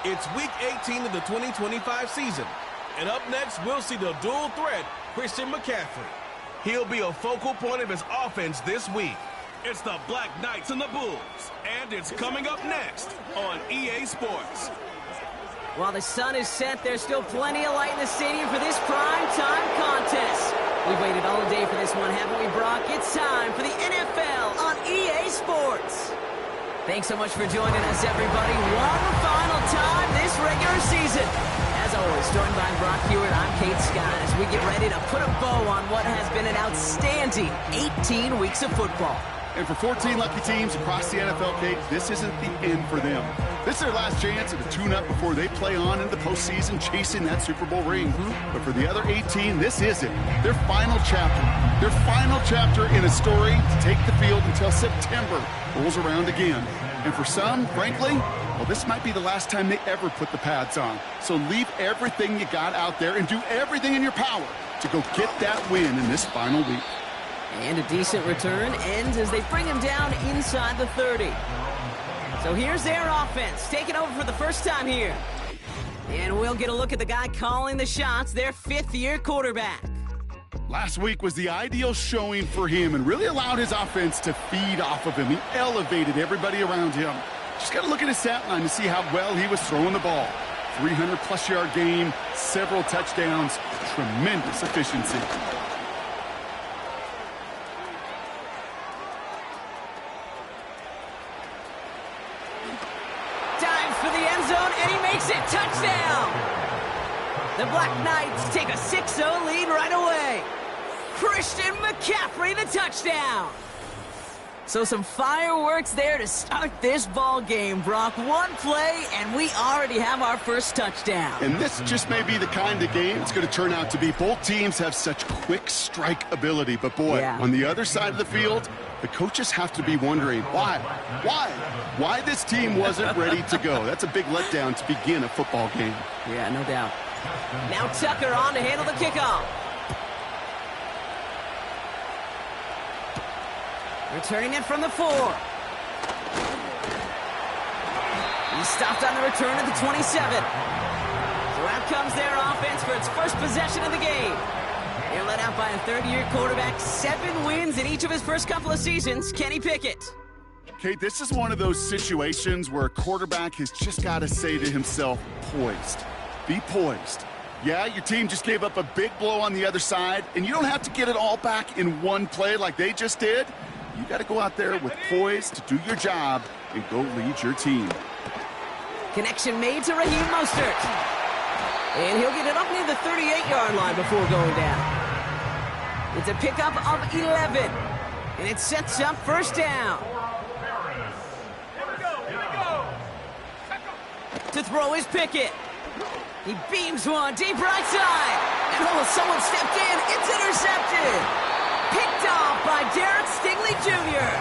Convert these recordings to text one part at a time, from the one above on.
It's Week 18 of the 2025 season. And up next, we'll see the dual threat, Christian McCaffrey. He'll be a focal point of his offense this week. It's the Black Knights and the Bulls. And it's coming up next on EA Sports. While the sun is set, there's still plenty of light in the stadium for this prime-time contest. We've waited all day for this one, haven't we, Brock? It's time for the NFL on EA Sports. Thanks so much for joining us, everybody. One final time this regular season. As always, joined by Brock Hewitt, I'm Kate Scott as we get ready to put a bow on what has been an outstanding 18 weeks of football. And for 14 lucky teams across the NFL, Kate, this isn't the end for them. This is their last chance at a tune-up before they play on in the postseason chasing that Super Bowl ring. But for the other 18, this is it. Their final chapter. Their final chapter in a story to take the field until September rolls around again. And for some, frankly, well, this might be the last time they ever put the pads on. So leave everything you got out there and do everything in your power to go get that win in this final week. And a decent return ends as they bring him down inside the 30. So here's their offense, taking over for the first time here. And we'll get a look at the guy calling the shots, their fifth-year quarterback. Last week was the ideal showing for him and really allowed his offense to feed off of him. He elevated everybody around him. Just got to look at his stat line to see how well he was throwing the ball. 300-plus yard game, several touchdowns, tremendous efficiency. Touchdown! The Black Knights take a 6-0 lead right away. Christian McCaffrey, the touchdown. So some fireworks there to start this ball game, Brock. One play, and we already have our first touchdown. And this just may be the kind of game it's going to turn out to be. Both teams have such quick strike ability. But, boy, on the other side of the field, the coaches have to be wondering, why this team wasn't ready to go. That's a big letdown to begin a football game. Yeah, no doubt. Now Tucker on to handle the kickoff. Returning it from the 4. He stopped on the return at the 27. So out comes their offense for its first possession of the game. They're led out by a third-year quarterback, 7 wins in each of his first couple of seasons, Kenny Pickett. Kate, this is one of those situations where a quarterback has just got to say to himself, poised. Be poised. Yeah, your team just gave up a big blow on the other side, and you don't have to get it all back in one play like they just did. You got to go out there with poise to do your job and go lead your team. Connection made to Raheem Mostert. And he'll get it up near the 38-yard line before going down. It's a pickup of 11. And it sets up first down. To throw is Pickett. He beams one deep right side. And someone stepped in. It's intercepted. Picked off by Derek Stingley Jr.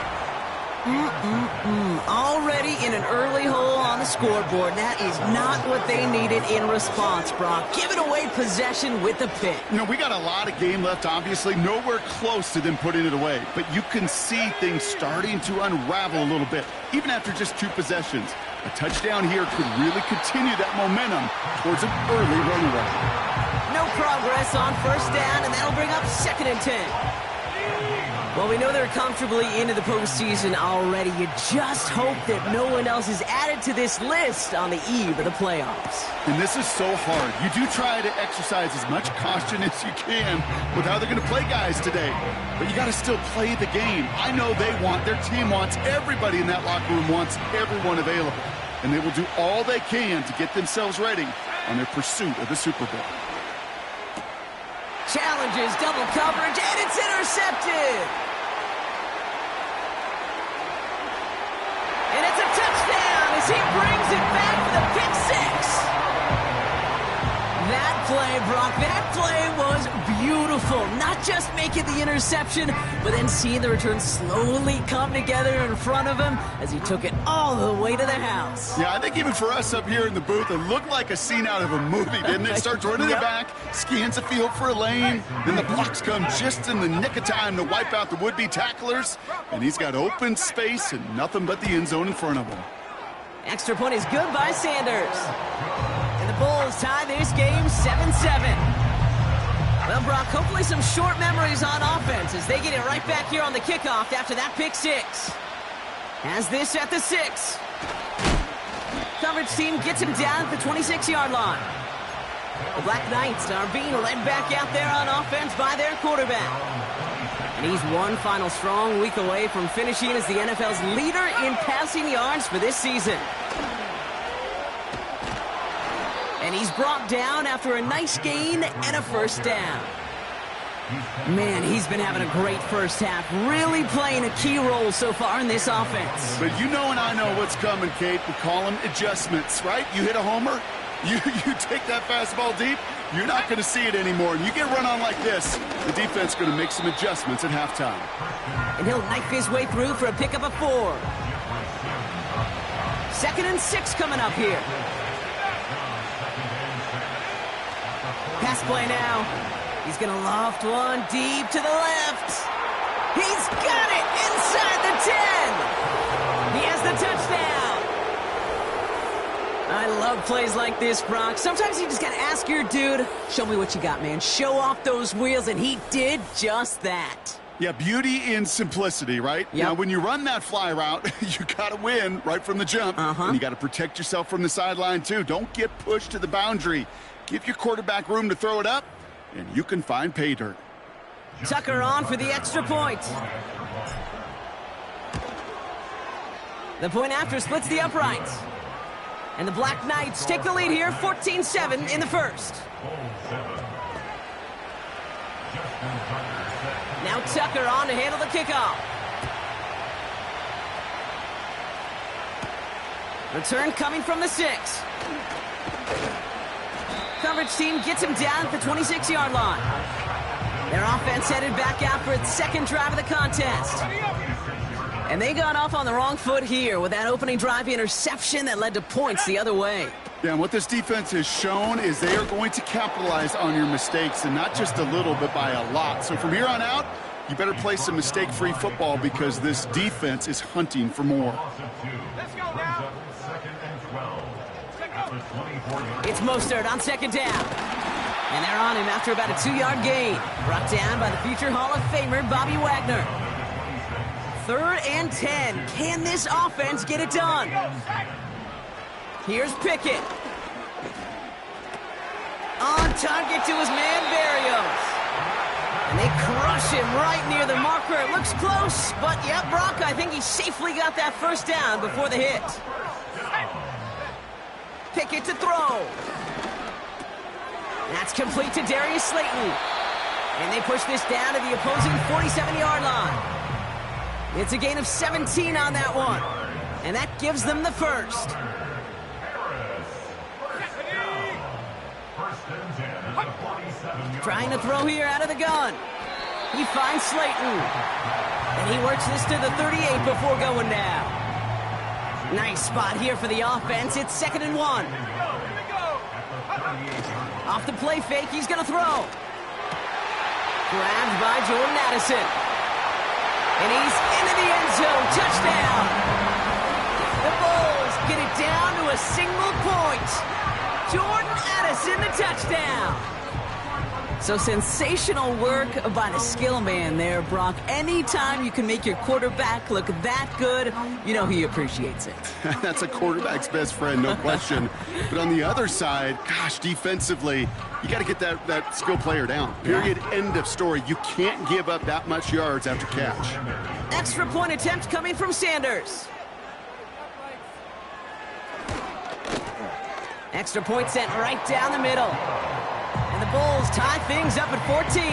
Already in an early hole on the scoreboard. That is not what they needed in response, Brock. Giving away possession with the pick. You know, we got a lot of game left, obviously. Nowhere close to them putting it away. But you can see things starting to unravel a little bit, even after just 2 possessions. A touchdown here could really continue that momentum towards an early runaway. No progress on first down, and that'll bring up 2nd and 10. Well, we know they're comfortably into the postseason already. You just hope that no one else is added to this list on the eve of the playoffs. And this is so hard. You do try to exercise as much caution as you can with how they're going to play guys today. But you got to still play the game. I know their team wants, everybody in that locker room wants everyone available. And they will do all they can to get themselves ready on their pursuit of the Super Bowl. Challenges double coverage, and it's intercepted. And it's a touchdown as he brings it back for the pick 6. That play, Brock, that play was beautiful. Not just making the interception, but then seeing the return slowly come together in front of him as he took it all the way to the house. Yeah, I think even for us up here in the booth, it looked like a scene out of a movie, didn't it? Starts running the back, scans the field for a lane, then the blocks come just in the nick of time to wipe out the would-be tacklers, and he's got open space and nothing but the end zone in front of him. Extra point is good by Sanders. And the Bulls tie this game 7-7. Well, Brock, hopefully some short memories on offense as they get it right back here on the kickoff after that pick six. Has this at the 6. Coverage team gets him down at the 26-yard line. The Black Knights are being led back out there on offense by their quarterback. And he's one final strong week away from finishing as the NFL's leader in passing yards for this season. And he's brought down after a nice gain and a first down. Man, he's been having a great first half, really playing a key role so far in this offense. But you know and I know what's coming, Kate. We call them adjustments, right? You hit a homer, you take that fastball deep, you're not going to see it anymore. And you get run on like this, the defense is going to make some adjustments at halftime. And he'll knife his way through for a pickup of 4. 2nd and 6 coming up here. Pass play now. He's going to loft one deep to the left. He's got it inside the 10. He has the touchdown. I love plays like this, Brock. Sometimes you just got to ask your dude, show me what you got, man. Show off those wheels, and he did just that. Yeah, beauty in simplicity, right? Yep. Now, when you run that fly route, you got to win right from the jump. And you got to protect yourself from the sideline, too. Don't get pushed to the boundary. Give your quarterback room to throw it up, and you can find pay dirt. Tucker on for the extra point. The point after splits the uprights. And the Black Knights take the lead here, 14-7 in the first. Now Tucker on to handle the kickoff. Return coming from the 6. Coverage team gets him down at the 26-yard line. Their offense headed back out for its second drive of the contest. And they got off on the wrong foot here with that opening drive interception that led to points the other way. Yeah, and what this defense has shown is they are going to capitalize on your mistakes, and not just a little, but by a lot. So from here on out, you better play some mistake-free football because this defense is hunting for more. Let's go now. It's Mostert on 2nd down. And they're on him after about a 2-yard gain. Brought down by the future Hall of Famer, Bobby Wagner. 3rd and 10. Can this offense get it done? Here's Pickett. On target to his man, Berrios. And they crush him right near the marker. It looks close, but yeah, Brock, I think he safely got that first down before the hit. Pickett to throw. That's complete to Darius Slayton. And they push this down to the opposing 47-yard line. It's a gain of 17 on that one. And that gives them the first. Trying to throw here out of the gun. He finds Slayton. And he works this to the 38 before going down. Nice spot here for the offense. It's 2nd and 1. Off the play fake, he's going to throw. Grabbed by Jordan Addison. And he's into the end zone. Touchdown. The Bulls get it down to a single point. Jordan Addison, the touchdown. So sensational work by the skill man there, Brock. Anytime you can make your quarterback look that good, you know he appreciates it. That's a quarterback's best friend, no question. But on the other side, gosh, defensively, you got to get that skill player down. Period, end of story. You can't give up that much yards after catch. Extra point attempt coming from Sanders. Extra point sent right down the middle. And the Bulls tie things up at 14.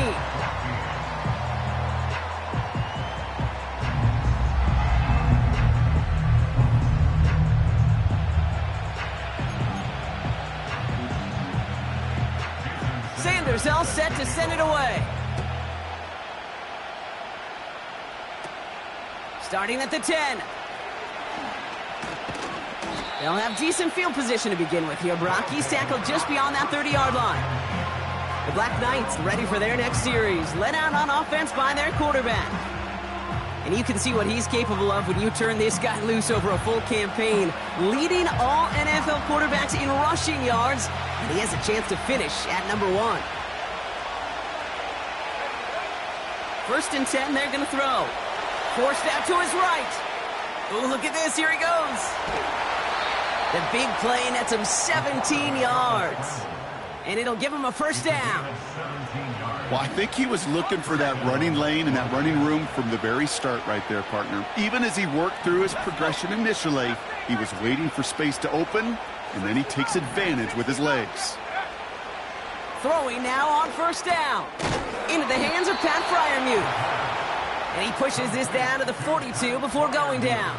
Sanders all set to send it away. Starting at the 10. They'll have decent field position to begin with here. Brock, he's tackled just beyond that 30-yard line. The Black Knights ready for their next series, led out on offense by their quarterback. And you can see what he's capable of when you turn this guy loose over a full campaign, leading all NFL quarterbacks in rushing yards, and he has a chance to finish at number 1. First and 10, they're going to throw. Forced out to his right. Oh, look at this. Here he goes. The big play nets him 17 yards. And it'll give him a first down. Well, I think he was looking for that running lane and that running room from the very start right there, partner. Even as he worked through his progression initially, he was waiting for space to open, and then he takes advantage with his legs. Throwing now on first down. Into the hands of Pat Freiermuth. And he pushes this down to the 42 before going down.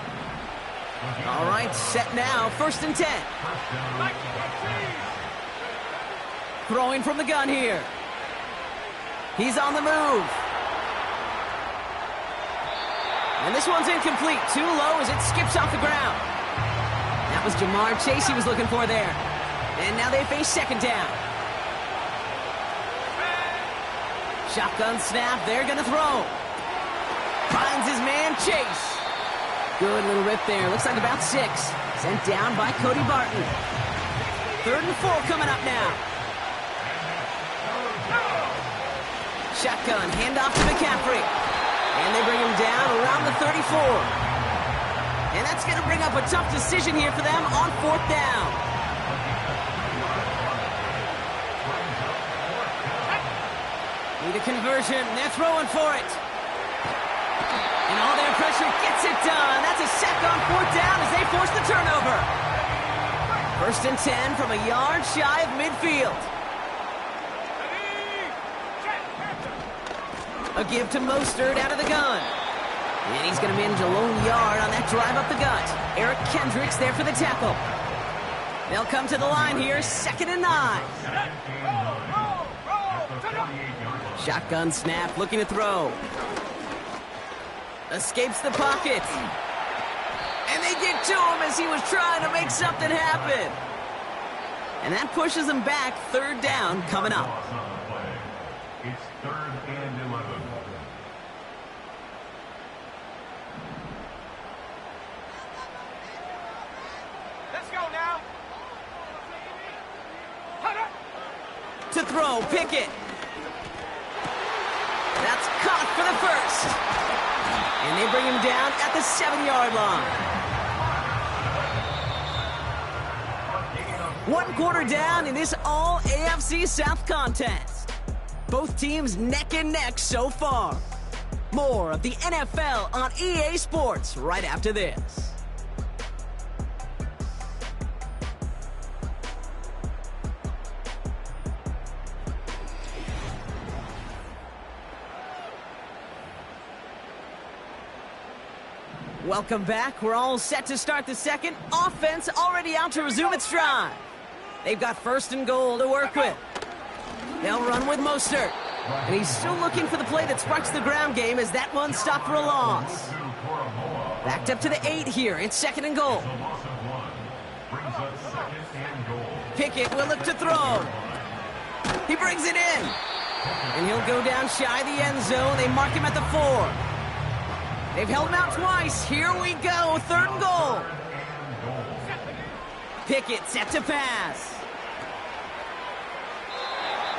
All right, set now, first and 10. Throwing from the gun here. He's on the move. And this one's incomplete. Too low as it skips off the ground. That was Jamar Chase he was looking for there. And now they face second down. Shotgun snap, they're going to throw. Finds his man, Chase. Good little rip there. Looks like about 6. Sent down by Cody Barton. 3rd and 4 coming up now. Shotgun, handoff to McCaffrey. And they bring him down around the 34. And that's going to bring up a tough decision here for them on 4th down. Need a conversion. They're throwing for it. And all their pressure gets it done. That's a sack on 4th down as they force the turnover. 1st and 10 from a yard shy of midfield. A give to Mostert out of the gun. And he's going to manage a lone yard on that drive up the gut. Eric Kendricks there for the tackle. They'll come to the line here, 2nd and 9. Shotgun snap, looking to throw. Escapes the pocket. And they get to him as he was trying to make something happen. And that pushes him back, 3rd down coming up. It's 3rd and 11. Let's go now. To throw, Pickett. That's caught for the first. And they bring him down at the 7-yard line. 1 quarter down in this all AFC South contest. Both teams neck and neck so far. More of the NFL on EA Sports right after this. Welcome back. We're all set to start the second. Offense already out to resume its drive. They've got 1st and goal to work with. They'll run with Mostert. And he's still looking for the play that sparks the ground game as that one stopped for a loss. Backed up to the 8 here. It's 2nd and goal. Pickett will look to throw. He brings it in. And he'll go down shy of the end zone. They mark him at the 4. They've held him out twice. Here we go. 3rd and goal. Pickett set to pass.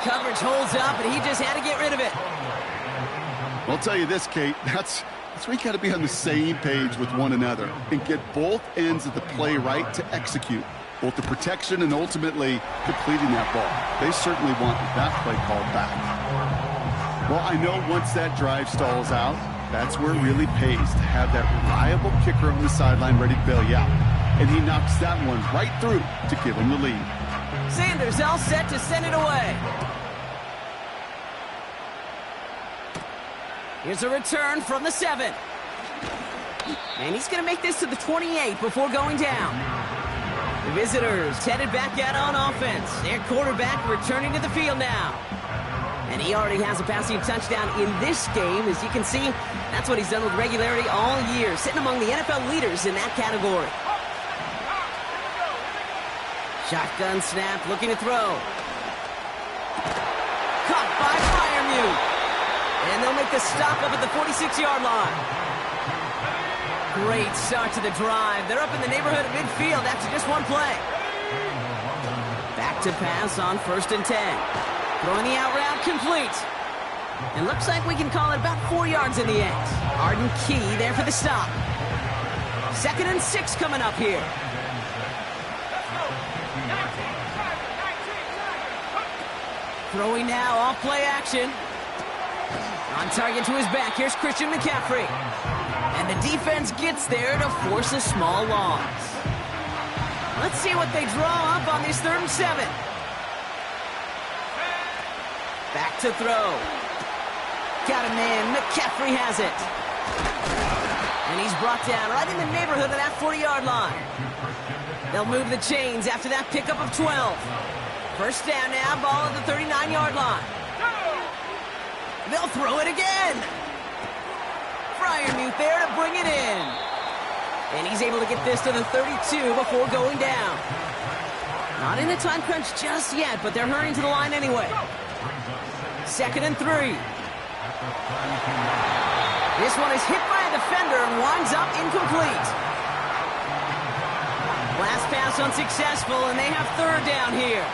Coverage holds up, and he just had to get rid of it. I'll tell you this, Kate. That's where you got to be on the same page with one another and get both ends of the play right to execute, both the protection and ultimately completing that ball. They certainly want that play called back. Well, I know once that drive stalls out, that's where it really pays to have that reliable kicker on the sideline ready to bail you out. And he knocks that one right through to give him the lead. Sanders all set to send it away. Here's a return from the 7. And he's going to make this to the 28 before going down. The visitors headed back out on offense. Their quarterback returning to the field now. And he already has a passing touchdown in this game. As you can see, that's what he's done with regularity all year, sitting among the NFL leaders in that category. Shotgun snap, looking to throw. Caught by Freiermuth. And they'll make the stop up at the 46-yard line. Great start to the drive. They're up in the neighborhood of midfield after just one play. Back to pass on 1st and 10. Throwing the out route complete. And looks like we can call it about 4 yards in the end. Arden Key there for the stop. 2nd and 6 coming up here. Throwing now, off play action. On target to his back, here's Christian McCaffrey. And the defense gets there to force a small loss. Let's see what they draw up on this 3rd and 7. Back to throw. Got a man, McCaffrey has it. And he's brought down right in the neighborhood of that 40-yard line. They'll move the chains after that pickup of 12. 1st down now, ball at the 39-yard line. They'll throw it again. Fryermuth there to bring it in. And he's able to get this to the 32 before going down. Not in a time crunch just yet, but they're hurrying to the line anyway. 2nd and 3. This one is hit by a defender and winds up incomplete. Last pass unsuccessful, and they have 3rd down here.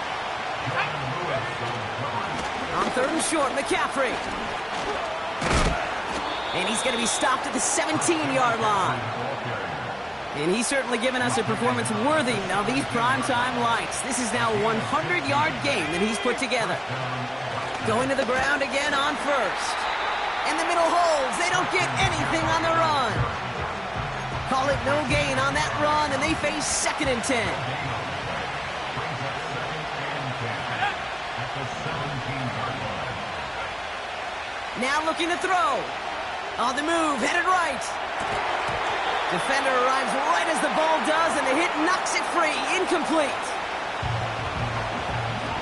On 3rd and short, McCaffrey. And he's going to be stopped at the 17-yard line. And he's certainly given us a performance worthy of these primetime lights. This is now a 100-yard game that he's put together. Going to the ground again on 1st. And the middle holds. They don't get anything on the run. Call it no gain on that run, and they face 2nd and 10. Now looking to throw. On the move, headed right. Defender arrives right as the ball does, and the hit knocks it free. Incomplete.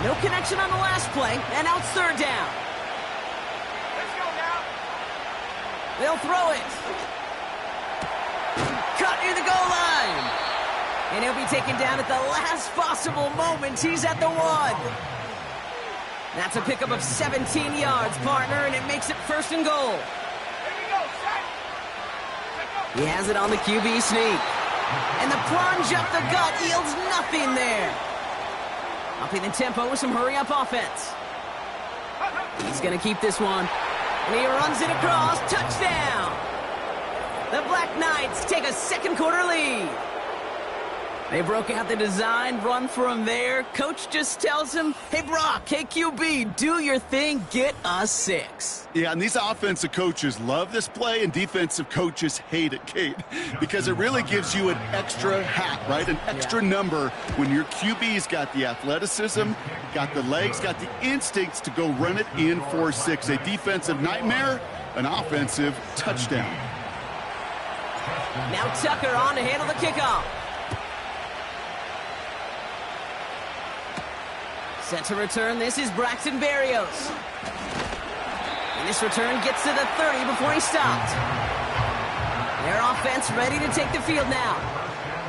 No connection on the last play, and now it's 3rd down. Let's go now. They'll throw it. Cut near the goal line. And he'll be taken down at the last possible moment. He's at the 1. That's a pickup of 17 yards, partner, and it makes it 1st and goal. He has it on the QB sneak. And the plunge up the gut yields nothing there. Upping the tempo with some hurry-up offense. He's going to keep this one. And he runs it across. Touchdown! The Black Knights take a 2nd quarter lead. They broke out the design run for him there. Coach just tells him, hey, Brock, hey, QB, do your thing, get us 6. Yeah, and these offensive coaches love this play, and defensive coaches hate it, Kate, because it really gives you an extra hat, right? An extra number when your QB's got the athleticism, got the legs, got the instincts to go run it in for 6. A defensive nightmare, an offensive touchdown. Now Tucker on to handle the kickoff. Set to return, this is Braxton Berrios. And this return gets to the 30 before he stopped. Their offense ready to take the field now.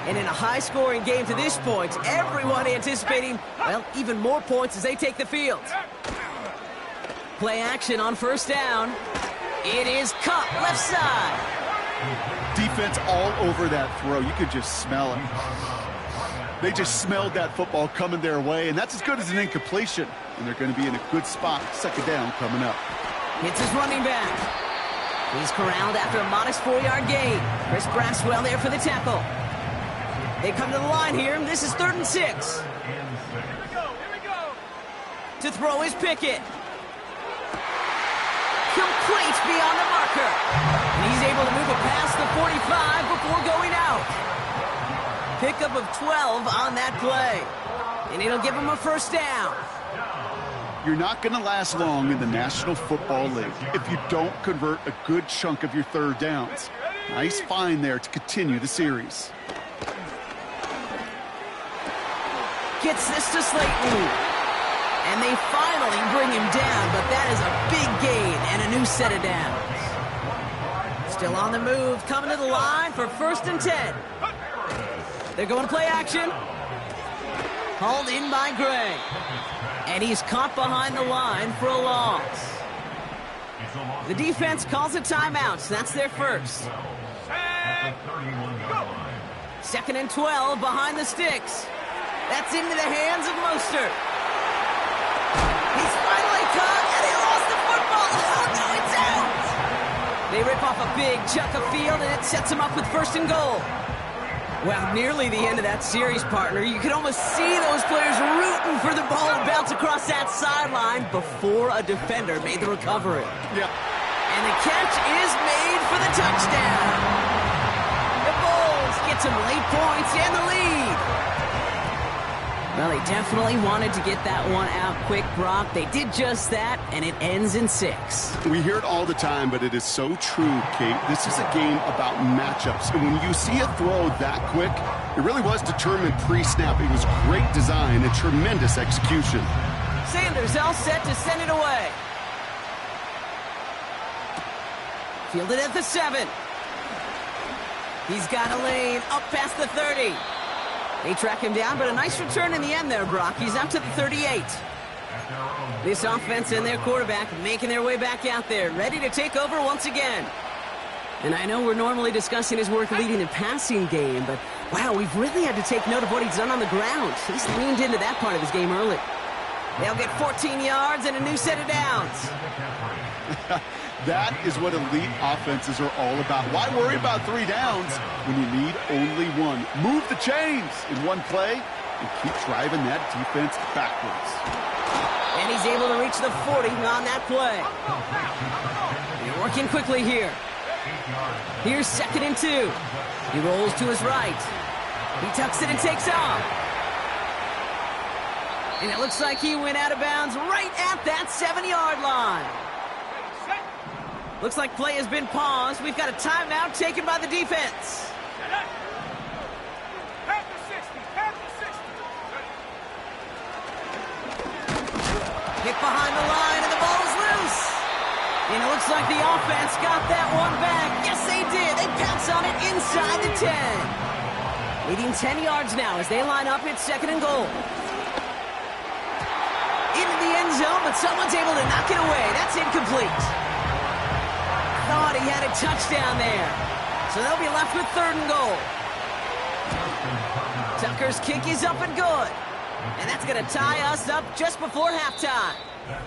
And in a high-scoring game to this point, everyone anticipating, well, even more points as they take the field. Play action on 1st down. It is Cup, left side. Defense all over that throw. You could just smell it. They just smelled that football coming their way, and that's as good as an incompletion. And they're going to be in a good spot. 2nd down coming up. Hits his running back. He's corralled after a modest 4-yard gain. Chris Braswell there for the tackle. They come to the line here, and this is 3rd and 6. Here we go. To throw is Pickett. Complete beyond the marker. And he's able to move it past the 45 before going out. Pickup of 12 on that play. And it'll give him a 1st down. You're not going to last long in the National Football League if you don't convert a good chunk of your 3rd downs. Nice find there to continue the series. Gets this to Slayton. And they finally bring him down, but that is a big gain and a new set of downs. Still on the move, coming to the line for 1st and 10. They're going to play action. Hauled in by Gray. And he's caught behind the line for a loss. The defense calls a timeout. That's their 1st. the 31-yard line. 2nd and 12 behind the sticks. That's into the hands of Mostert. He's finally caught, and he lost the football. Oh, no, it's out. They rip off a big chunk of field, and it sets them up with 1st and goal. Well, nearly the end of that series, partner. You could almost see those players rooting for the ball to bounce across that sideline before a defender made the recovery. Yep. And the catch is made for the touchdown. The Bulls get some late points and the lead. Well, they definitely wanted to get that one out quick, Brock. They did just that, and it ends in 6. We hear it all the time, but it is so true, Kate. This is a game about matchups. And when you see a throw that quick, it really was determined pre-snap. It was great design and tremendous execution. Sanders all set to send it away. Fielded at the 7. He's got a lane up past the 30. They track him down, but a nice return in the end there, Brock. He's up to the 38. This offense and their quarterback making their way back out there, ready to take over once again. And I know we're normally discussing his work leading the passing game, but wow, we've really had to take note of what he's done on the ground. He's leaned into that part of his game early. They'll get 14 yards and a new set of downs. That is what elite offenses are all about. Why worry about 3 downs when you need only 1? Move the chains in one play and keep driving that defense backwards. And he's able to reach the 40 on that play. They're working quickly here. Here's 2nd and 2. He rolls to his right. He tucks it and takes off. And it looks like he went out of bounds right at that 7-yard line. Looks like play has been paused. We've got a timeout taken by the defense. Hit behind the line, and the ball is loose. And it looks like the offense got that one back. Yes, they did. They pounce on it inside the 10. Leading 10 yards now as they line up at 2nd and goal. Into the end zone, but someone's able to knock it away. That's incomplete. Thought he had a touchdown there. So they'll be left with 3rd and goal. Tucker's kick is up and good. And that's going to tie us up just before halftime.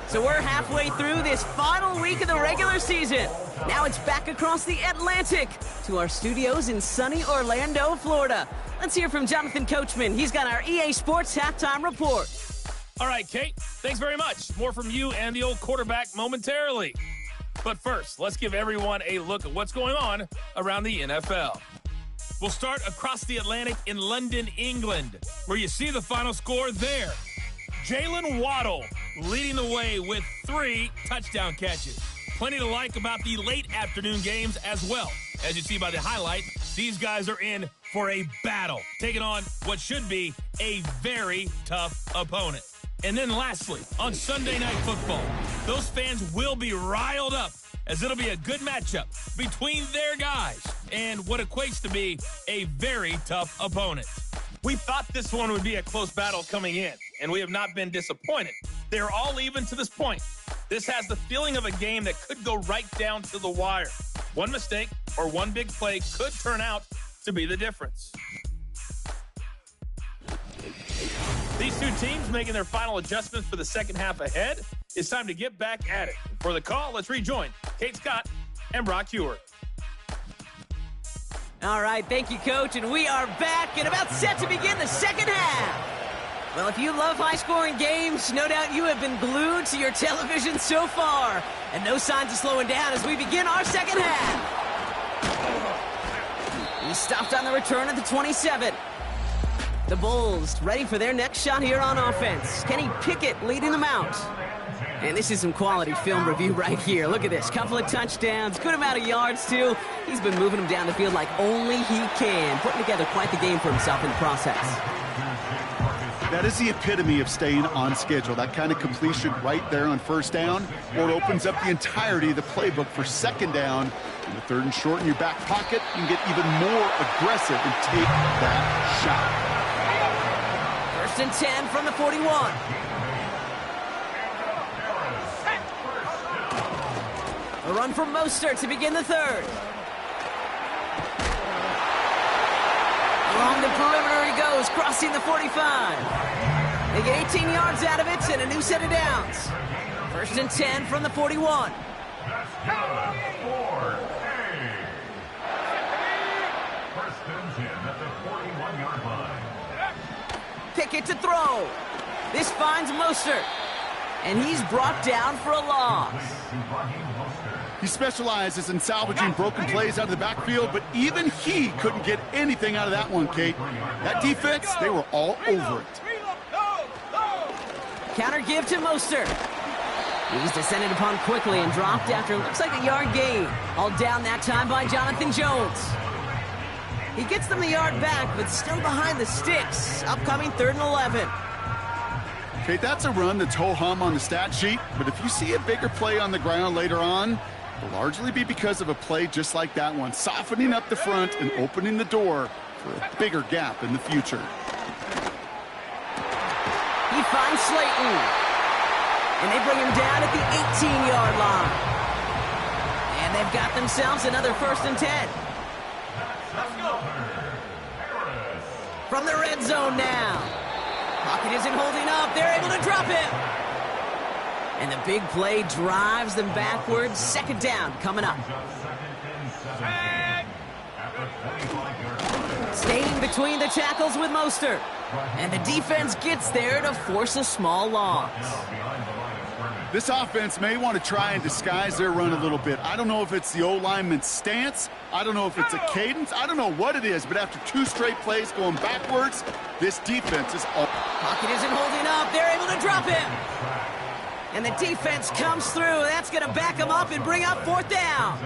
So we're halfway through this final week of the regular season. Now it's back across the Atlantic to our studios in sunny Orlando, Florida. Let's hear from Jonathan Coachman. He's got our EA Sports halftime report. All right, Kate, thanks very much. More from you and the old quarterback momentarily. But first, let's give everyone a look at what's going on around the NFL. We'll start across the Atlantic in London, England, where you see the final score there. Jalen Waddle leading the way with 3 touchdown catches. Plenty to like about the late afternoon games as well. As you see by the highlight, these guys are in for a battle, taking on what should be a very tough opponent. And then lastly, on Sunday Night Football, those fans will be riled up as it'll be a good matchup between their guys and what equates to be a very tough opponent. We thought this one would be a close battle coming in, and we have not been disappointed. They're all even to this point. This has the feeling of a game that could go right down to the wire. One mistake or one big play could turn out to be the difference. These two teams making their final adjustments for the second half ahead. It's time to get back at it. For the call, let's rejoin Kate Scott and Brock Hewart. All right, thank you, Coach, and we are back and about set to begin the second half. Well, if you love high-scoring games, no doubt you have been glued to your television so far, and no signs of slowing down as we begin our second half. He stopped on the return at the 27. The Bulls ready for their next shot here on offense. Kenny Pickett leading them out. And this is some quality film review right here. Look at this. Couple of touchdowns. Good amount of yards, too. He's been moving them down the field like only he can. Putting together quite the game for himself in the process. That is the epitome of staying on schedule. That kind of completion right there on first down, or it opens up the entirety of the playbook for second down. In the 3rd and short in your back pocket, you can get even more aggressive and take that shot. 1st and 10 from the 41. A run from Mostert to begin the 3rd. Along the perimeter he goes, crossing the 45. They get 18 yards out of it and a new set of downs. 1st and 10 from the 41. That's good for A. 1st and 10 at the 41-yard line. Pickett to throw. This finds Mostert. And he's brought down for a loss. He specializes in salvaging broken plays out of the backfield, but even he couldn't get anything out of that one, Kate. That defense, they were all over it. Counter give to Mostert. He's descended upon quickly and dropped after looks like a yard gain. All down that time by Jonathan Jones. He gets them the yard back, but still behind the sticks. Upcoming 3rd and 11. Okay, that's a run that's ho-hum on the stat sheet, but if you see a bigger play on the ground later on, it'll largely be because of a play just like that one, softening up the front and opening the door for a bigger gap in the future. He finds Slayton. And they bring him down at the 18-yard line. And they've got themselves another 1st and 10. From the red zone now. Pocket isn't holding up. They're able to drop him. And the big play drives them backwards. 2nd down coming up. Staying between the tackles with Mostert. And the defense gets there to force a small loss. This offense may want to try and disguise their run a little bit. I don't know if it's the O-lineman's stance. I don't know if it's a cadence. I don't know what it is, but after 2 straight plays going backwards, this defense is all... Pocket isn't holding up. They're able to drop him. And the defense comes through. That's going to back him up and bring up 4th down.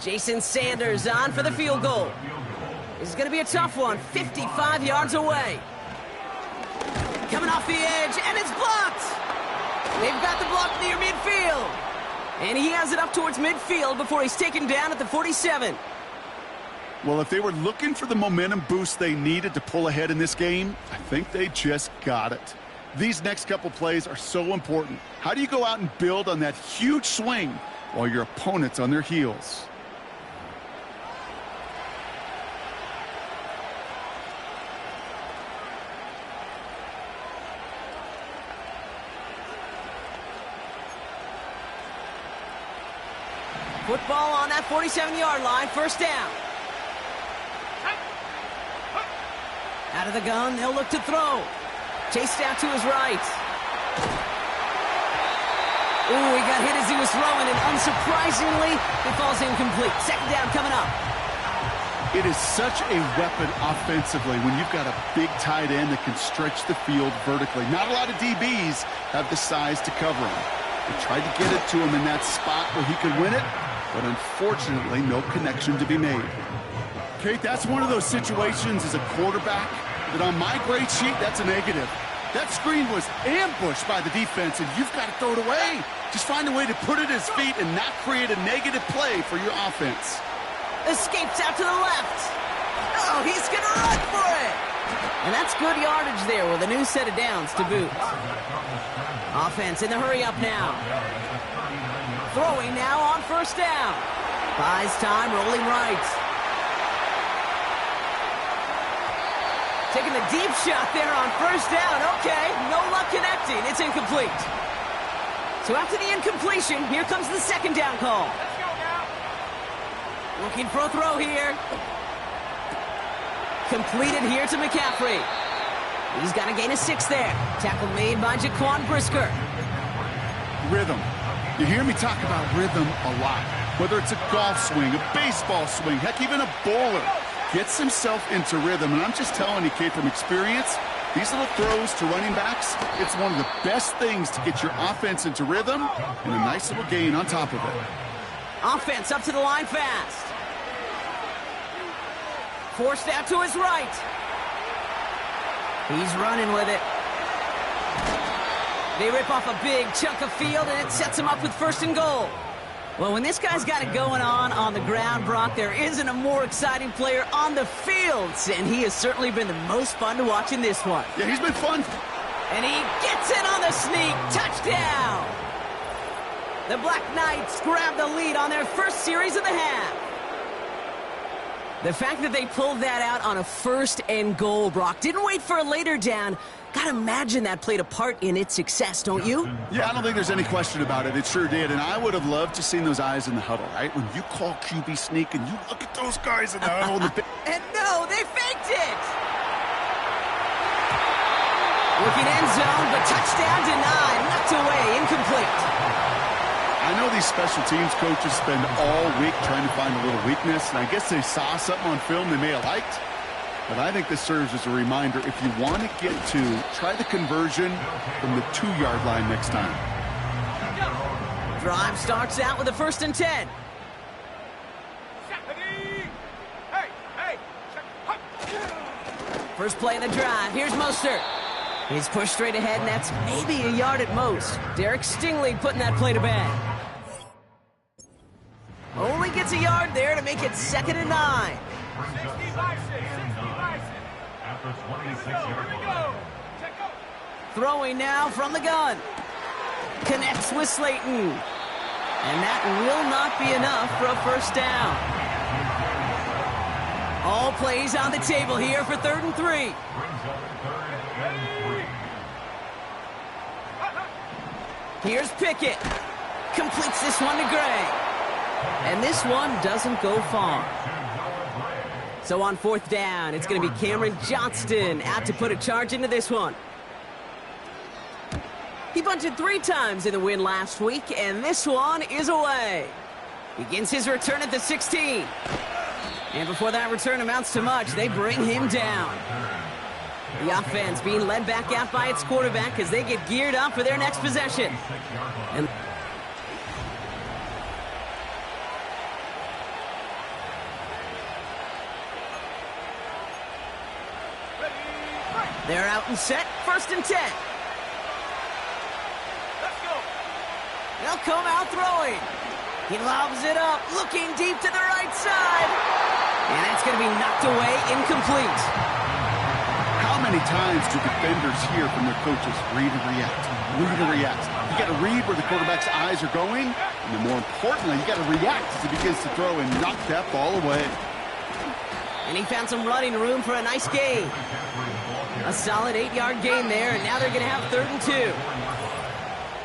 Jason Sanders on for the field goal. This is going to be a tough one. 55 yards away. Coming off the edge, and it's blocked. They've got the block near midfield. And he has it up towards midfield before he's taken down at the 47. Well, if they were looking for the momentum boost they needed to pull ahead in this game, I think they just got it. These next couple plays are so important. How do you go out and build on that huge swing while your opponent's on their heels? Football on that 47-yard line, 1st down. Out of the gun, they'll look to throw. Chased out to his right. Ooh, he got hit as he was throwing, and unsurprisingly, it falls incomplete. 2nd down coming up. It is such a weapon offensively when you've got a big tight end that can stretch the field vertically. Not a lot of DBs have the size to cover him. They tried to get it to him in that spot where he could win it, but unfortunately, no connection to be made. Kate, that's one of those situations as a quarterback that on my grade sheet, that's a negative. That screen was ambushed by the defense, and you've got to throw it away. Just find a way to put it at his feet and not create a negative play for your offense. Escapes out to the left. Oh, he's going to run for it. And that's good yardage there with a new set of downs to boot. Offense in the hurry up now. Throwing now on 1st down. Buys time, rolling right. Taking the deep shot there on 1st down. Okay, no luck connecting. It's incomplete. So after the incompletion, here comes the 2nd down call. Let's go now. Looking for a throw here. Completed here to McCaffrey. He's got a gain of 6 there. Tackle made by Jaquan Brisker. Rhythm. You hear me talk about rhythm a lot. Whether it's a golf swing, a baseball swing, heck, even a bowler gets himself into rhythm. And I'm just telling you, Kate, from experience, these little throws to running backs, it's one of the best things to get your offense into rhythm and a nice little gain on top of it. Offense up to the line fast. Forced out to his right. He's running with it. They rip off a big chunk of field, and it sets him up with 1st and goal. Well, when this guy's got it going on the ground, Brock, there isn't a more exciting player on the field, and he has certainly been the most fun to watch in this one. Yeah, he's been fun. And he gets it on the sneak. Touchdown! The Black Knights grab the lead on their first series of the half. The fact that they pulled that out on a 1st and goal, Brock, didn't wait for a later down. Gotta imagine that played a part in its success, don't you? Yeah, I don't think there's any question about it. It sure did, and I would have loved to seen those eyes in the huddle, right? When you call QB sneak and you look at those guys in the huddle. And no, they faked it! Looking end zone, but touchdown denied. Knocked away, incomplete. I know these special teams coaches spend all week trying to find a little weakness, and I guess they saw something on film they may have liked. But I think this serves as a reminder, if you want to get to, try the conversion from the 2-yard line next time. Drive starts out with a 1st and 10. First play of the drive. Here's Mostert. He's pushed straight ahead, and that's maybe a yard at most. Derek Stingley putting that play to bed. Only gets a yard there to make it 2nd and 9. Throwing now from the gun. Connects with Slayton. And that will not be enough for a 1st down. All plays on the table here for 3rd and 3. Here's Pickett. Completes this one to Gray. And this one doesn't go far. So on 4th down, it's going to be Cameron Johnston out to put a charge into this one. He bunted 3 times in the win last week, and this one is away. Begins his return at the 16. And before that return amounts to much, they bring him down. The offense being led back out by its quarterback as they get geared up for their next possession. And they're out and set, 1st and 10. Let's go. They'll come out throwing. He lobs it up, looking deep to the right side. And that's going to be knocked away, incomplete. How many times do defenders hear from their coaches, read and react, read and react? You got to read where the quarterback's eyes are going, and then more importantly, you got to react as he begins to throw and knock that ball away. And he found some running room for a nice gain. A solid 8-yard gain there, and now they're going to have 3rd and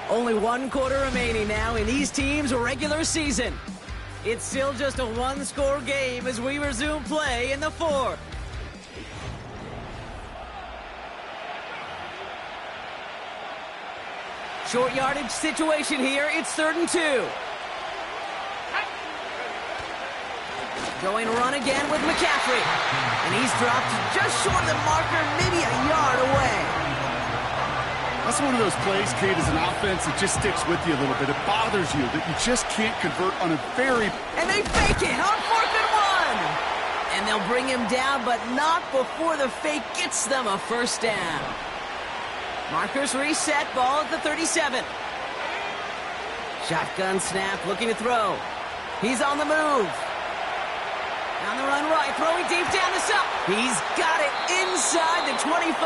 2. Only 1 quarter remaining now in these teams' regular season. It's still just a 1-score game as we resume play in the 4th. Short yardage situation here. It's 3rd and 2. Going run again with McCaffrey. And he's dropped just short of the marker, maybe a yard away. That's one of those plays, Kate, as an offense that just sticks with you a little bit. It bothers you that you just can't convert on a very... And they fake it on 4th and 1. And they'll bring him down, but not before the fake gets them a 1st down. Markers reset, ball at the 37. Shotgun snap, looking to throw. He's on the move. On the run right, throwing deep down the south. He's got it inside the 25.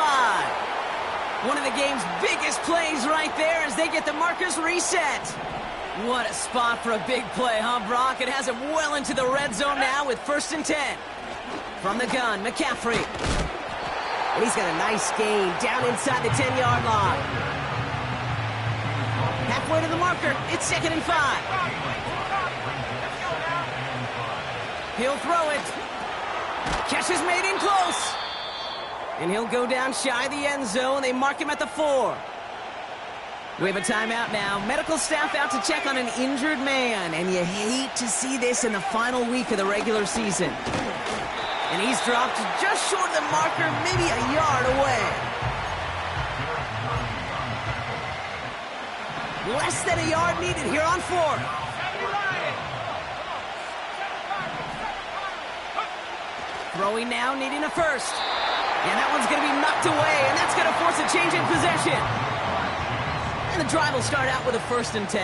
One of the game's biggest plays right there as they get the markers reset. What a spot for a big play, huh, Brock? It has him well into the red zone now with 1st and 10. From the gun, McCaffrey. And he's got a nice gain down inside the 10-yard line. Halfway to the marker, it's 2nd and 5. He'll throw it. Catch is made in close. And he'll go down shy of the end zone. They mark him at the 4. We have a timeout now. Medical staff out to check on an injured man. And you hate to see this in the final week of the regular season. And he's dropped just short of the marker, maybe a yard away. Less than a yard needed here on 4. Throwing now, needing a 1st. And that one's going to be knocked away, and that's going to force a change in possession. And the drive will start out with a 1st and 10.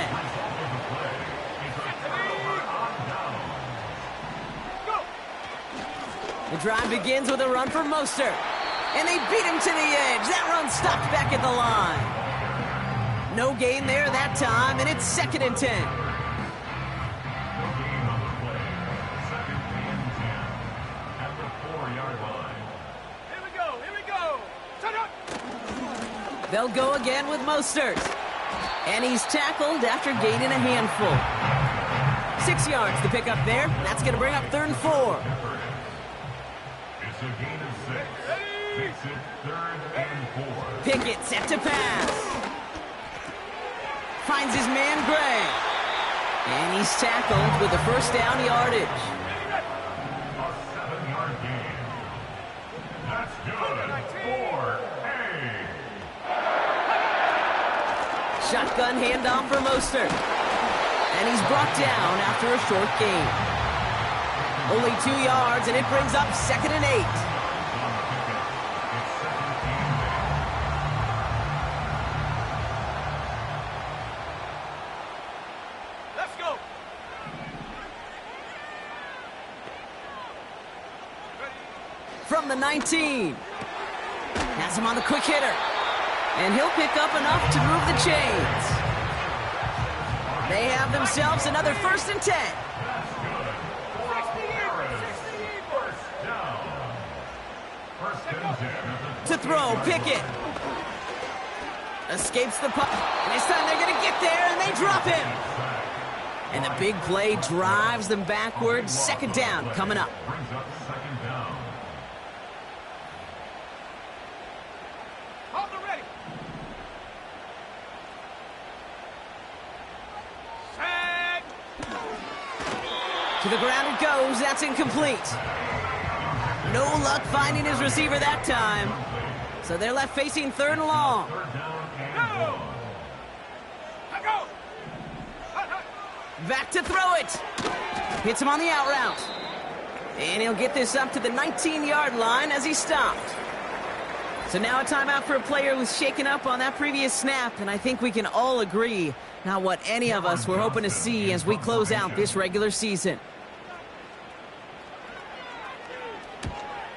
The drive begins with a run for Mostert. And they beat him to the edge. That run stopped back at the line. No gain there that time, and it's 2nd and 10. No gain on the play. 2nd and 10 at the 4-yard line. Here we go. Shut up. They'll go again with Mostert. And he's tackled after gaining a handful. 6 yards to pick up there. That's going to bring up 3rd and 4. It's a gain of 6. Makes it 3rd and 4. Pickett set to pass. Finds his man Gray. And he's tackled with the first down yardage. A 7-yard gain. That's good. 4-A. Shotgun handoff for Mostert. And he's brought down after a short gain. Only 2 yards, and it brings up 2nd and 8. Let's go. From the 19. Has him on the quick hitter. And he'll pick up enough to move the chains. They have themselves another 1st and 10. To throw, Pickett. Escapes the puck. This time they're going to get there, and they drop him. And the big play drives them backwards. 2nd down coming up. Brings up 2nd down. Hold the ready. Set. To the ground it goes. That's incomplete. No luck finding his receiver that time. So they're left facing 3rd and long. 3rd down and 1. Go. Back to throw it. Hits him on the out route. And he'll get this up to the 19-yard line as he stopped. So now a timeout for a player who's shaken up on that previous snap, and I think we can all agree not what any of us were hoping to see as we close out this regular season.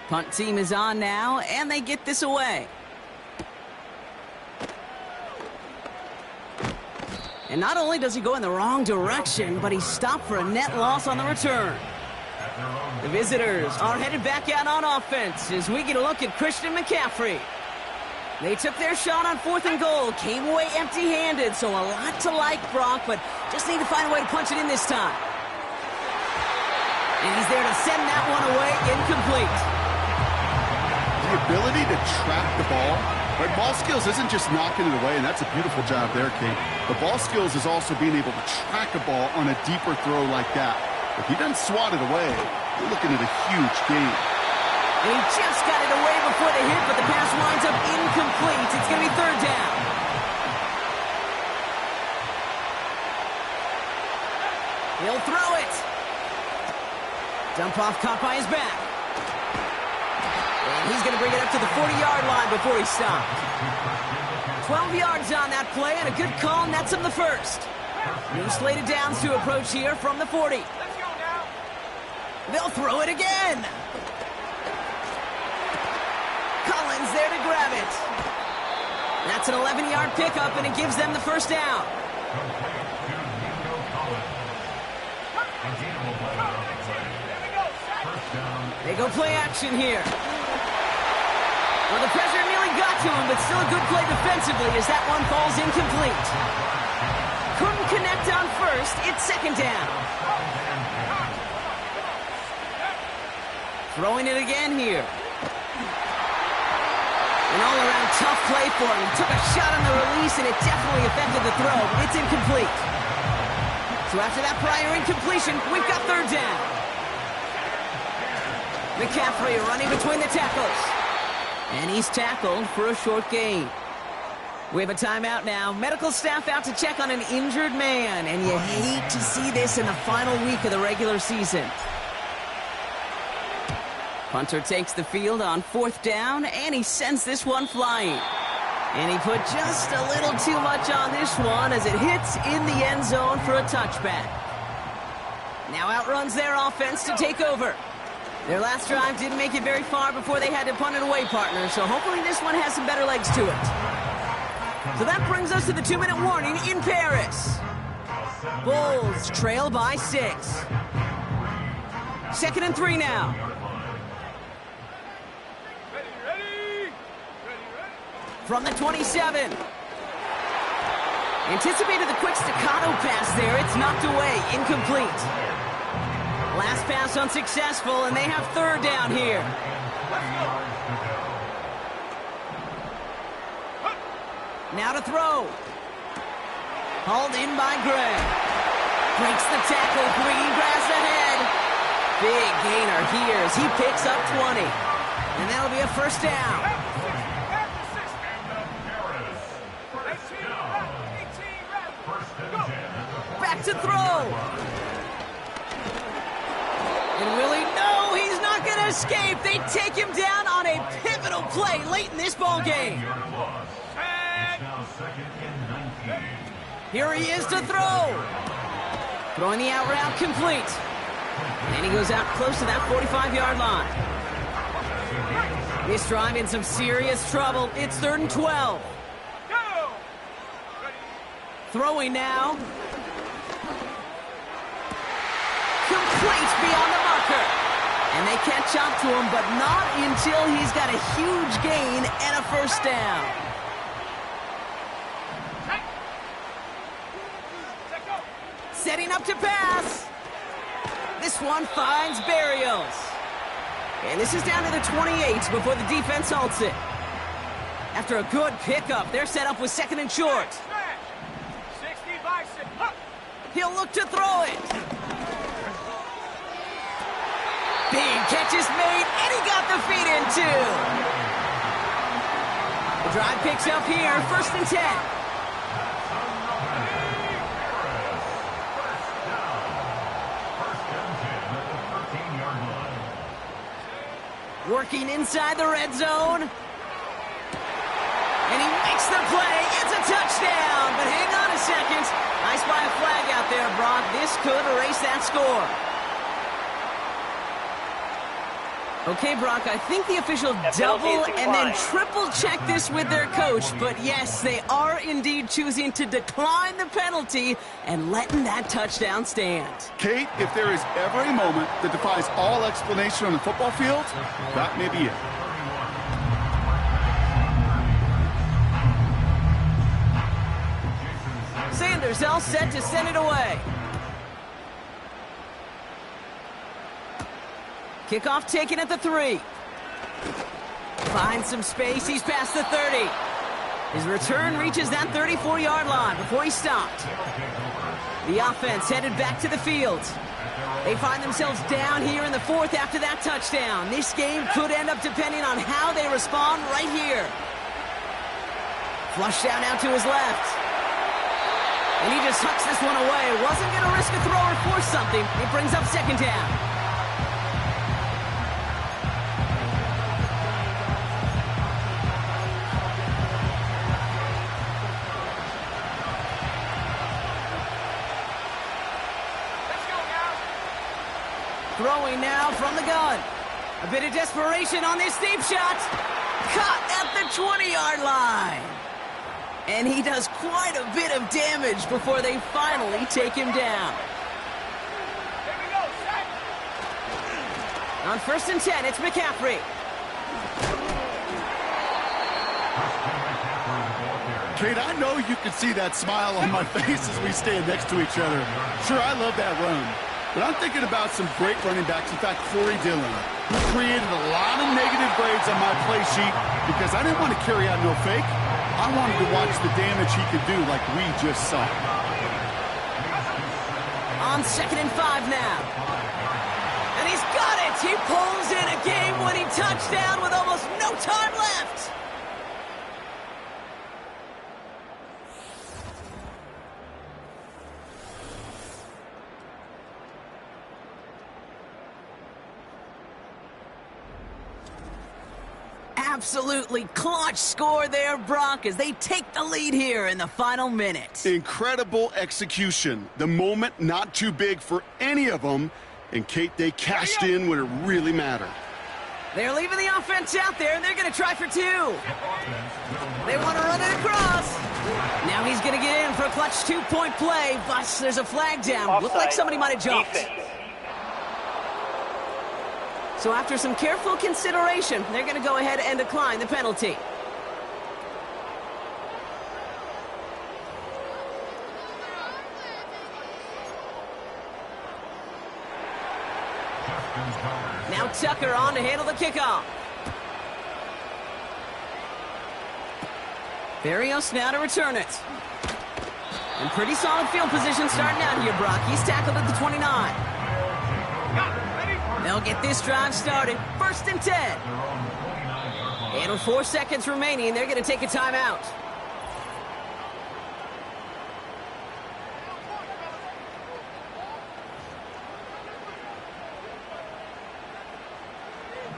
Punt team is on now, and they get this away. And not only does he go in the wrong direction, but he's stopped for a net loss on the return. The visitors are headed back out on offense as we get a look at Christian McCaffrey. They took their shot on 4th and goal, came away empty-handed, so a lot to like, Brock, but just need to find a way to punch it in this time. And he's there to send that one away, incomplete. The ability to track the ball. Right, ball skills isn't just knocking it away, and that's a beautiful job there, Kate. The ball skills is also being able to track a ball on a deeper throw like that. If he doesn't swat it away, you're looking at a huge gain. And he just got it away before the hit, but the pass winds up incomplete. It's going to be 3rd down. He'll throw it. Dump off caught by his back. And he's going to bring it up to the 40-yard line before he stopped. 12 yards on that play, and a good call nets him the first. New slated downs to approach here from the 40. Let's go now. They'll throw it again. Collins there to grab it. That's an 11-yard pickup, and it gives them the first down. They go play action here. Well, the pressure nearly got to him, but still a good play defensively as that one falls incomplete. Couldn't connect on first. It's 2nd down. Throwing it again here. An all-around tough play for him. He took a shot on the release, and it definitely affected the throw, but it's incomplete. So after that prior incompletion, we've got 3rd down. McCaffrey running between the tackles. And he's tackled for a short gain. We have a timeout now. Medical staff out to check on an injured man. And you hate to see this in the final week of the regular season. Punter takes the field on 4th down, and he sends this one flying. And he put just a little too much on this one as it hits in the end zone for a touchback. Now outruns their offense to take over. Their last drive didn't make it very far before they had to punt it away, partner, so hopefully this one has some better legs to it. So that brings us to the 2-minute warning in Paris. Bulls trail by 6. 2nd and 3 now. From the 27. Anticipated the quick staccato pass there. It's knocked away. Incomplete. Last pass unsuccessful, and they have 3rd down here. Now to throw. Hauled in by Gray. Breaks the tackle. Green grass ahead. Big gainer here as he picks up 20. And that'll be a 1st down. Back to throw. And Willie, no, he's not going to escape. They take him down on a pivotal play late in this ball game. Here he is to throw. Throwing the out route complete. And he goes out close to that 45-yard line. This drive in some serious trouble. It's 3rd and 12. Throwing now. Complete beyond the marker. And they catch up to him, but not until he's got a huge gain and a 1st down. Setting up to pass. This one finds Barrios. And this is down to the 28 before the defense halts it. After a good pickup, they're set up with 2nd and short. He'll look to throw it. Big catch is made, and he got the feet in too. The drive picks up here, 1st and 10. Working inside the red zone. And he makes the play. It's a touchdown. But hang on a second. Nice by a flag out there, Brock. This could erase that score. Okay, Brock, I think the official double and then triple check this with their coach. But yes, they are indeed choosing to decline the penalty and letting that touchdown stand. Kate, if there is ever a moment that defies all explanation on the football field, that may be it. Sanders all set to send it away. Kickoff taken at the 3. Finds some space. He's past the 30. His return reaches that 34-yard line before he stopped. The offense headed back to the field. They find themselves down here in the 4th after that touchdown. This game could end up depending on how they respond right here. Flush down out to his left. And he just hucks this one away. Wasn't going to risk a throw or force something. It brings up 2nd down. Throwing now from the gun. A bit of desperation on this deep shot. Caught at the 20-yard line. And he does quite a bit of damage before they finally take him down. On 1st and 10, it's McCaffrey. Kate, I know you can see that smile on my face as we stand next to each other. Sure, I love that run. But I'm thinking about some great running backs. In fact, Corey Dillon, who created a lot of negative grades on my play sheet because I didn't want to carry out no fake. I wanted to watch the damage he could do like we just saw. On 2nd and 5 now. And he's got it! He pulls in a game-winning touchdown with almost no time left! Absolutely clutch score there, Brock, as they take the lead here in the final minute. Incredible execution. The moment not too big for any of them. And, Kate, they cashed in when it really mattered. They're leaving the offense out there, and they're going to try for 2. They want to run it across. Now he's going to get in for a clutch 2-point play, but there's a flag down. Looked like somebody might have jumped. So after some careful consideration, they're going to go ahead and decline the penalty. Now Tucker on to handle the kickoff. Barrios now to return it. And pretty solid field position starting out here, Brock. He's tackled at the 29. They'll get this drive started. 1st and 10. And with 4 seconds remaining, they're going to take a timeout.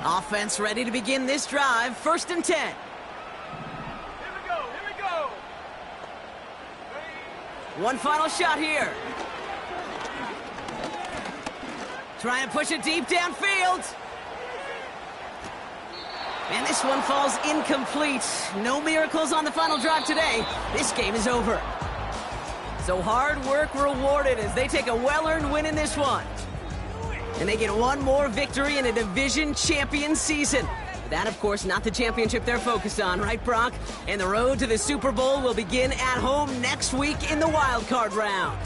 Offense ready to begin this drive. 1st and 10. Here we go. One final shot here. Trying to push it deep downfield. And this one falls incomplete. No miracles on the final drive today. This game is over. So hard work rewarded as they take a well-earned win in this one. And they get one more victory in a division champion season. That, of course, not the championship they're focused on, right, Brock? And the road to the Super Bowl will begin at home next week in the wild card round.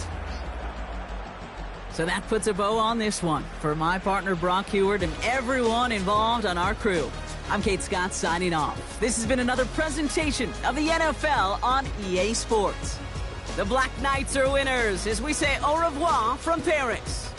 So that puts a bow on this one. For my partner, Brock Heward, and everyone involved on our crew, I'm Kate Scott signing off. This has been another presentation of the NFL on EA Sports. The Black Knights are winners as we say au revoir from Paris.